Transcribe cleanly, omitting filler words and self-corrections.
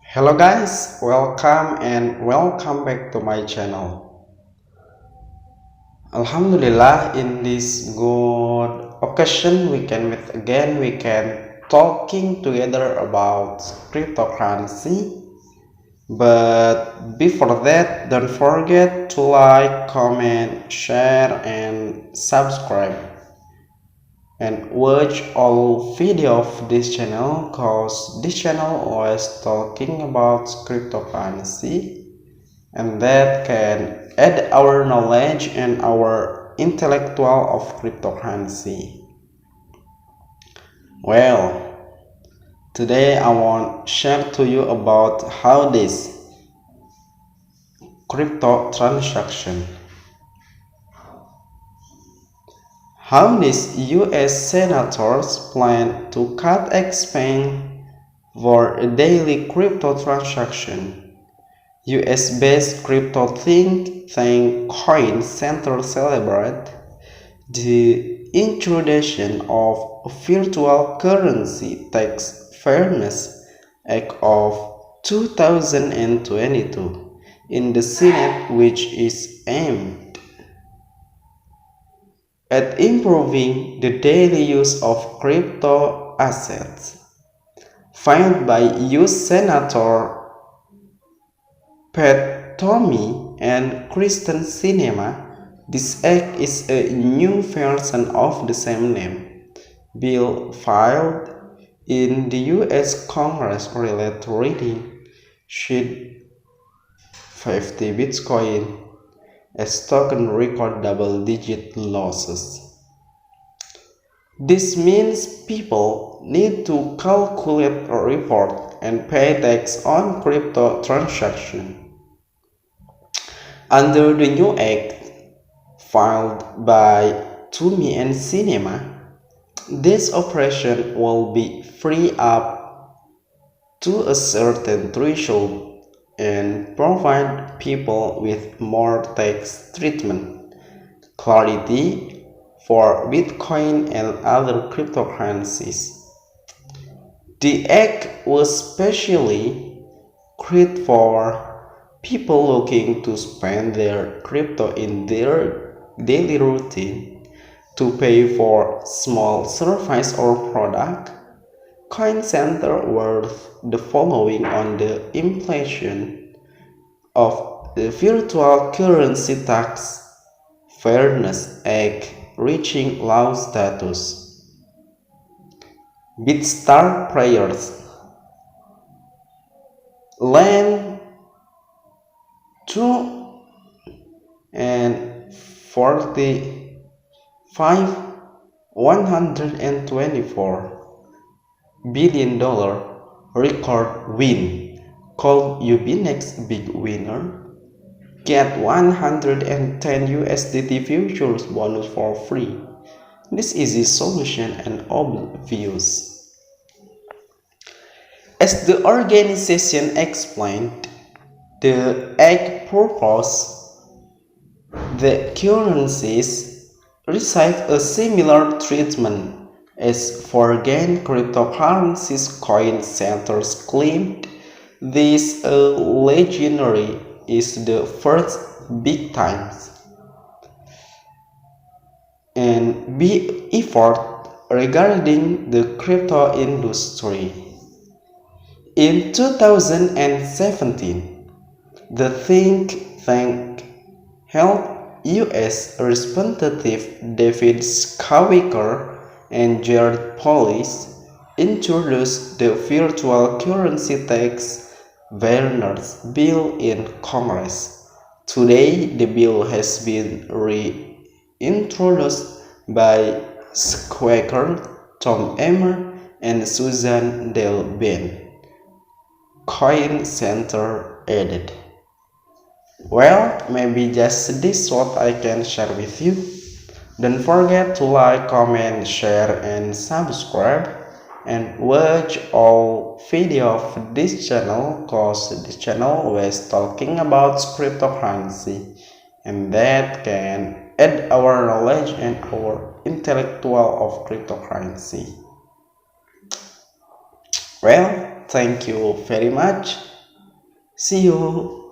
Hello guys, welcome back to my channel. Alhamdulillah, in this good occasion we can meet again. We can talking together about cryptocurrency. But before that, don't forget to like, comment, share and subscribe. And watch all video of this channel cause this channel always talking about cryptocurrency and that can add our knowledge and our intellectual of cryptocurrency. Well, today I want to share to you about how this crypto transaction, how these US senators plan to cut expense for a daily crypto transaction. US-based crypto think tank Coin Center celebrate the introduction of a virtual currency tax fairness act of 2022 in the Senate, which is aimed at improving the daily use of crypto assets. Filed by US Senator Pat Tommy and Kristen Sinema, this act is a new version of the same name bill filed in the U.S. Congress related to reading should 50 Bitcoin as token record double-digit losses. This means people need to calculate a report and pay tax on crypto transactions. Under the new act filed by Toomey and Cinema, this operation will be free up to a certain threshold and provide people with more tax treatment, clarity for Bitcoin and other cryptocurrencies. The act was specially created for people looking to spend their crypto in their daily routine to pay for small service or product. Coin Center worth the following on the implementation of the Virtual Currency Tax Fairness Act reaching law status. BitStar prayers land 245 $124 billion record win. Could you be next big winner? Get 110 USDT futures bonus for free. This easy solution and obvious. As the organization explained, the act proposed the currencies receive a similar treatment as foreign cryptocurrencies. Coin centers claimed this legendary is the first big times and big effort regarding the crypto industry. In 2017, the think tank held U.S. Representative David Skawicker and Jared Polis introduced the Virtual Currency Tax Fairness bill in Congress. Today, the bill has been reintroduced by Skawicker, Tom Emmer, and Susan Delben. Coin Center added. Well, maybe just this what I can share with you. Don't forget to like, comment, share and subscribe and watch all video of this channel cause this channel always talking about cryptocurrency and that can add our knowledge and our intellectual of cryptocurrency. Well, thank you very much. See you.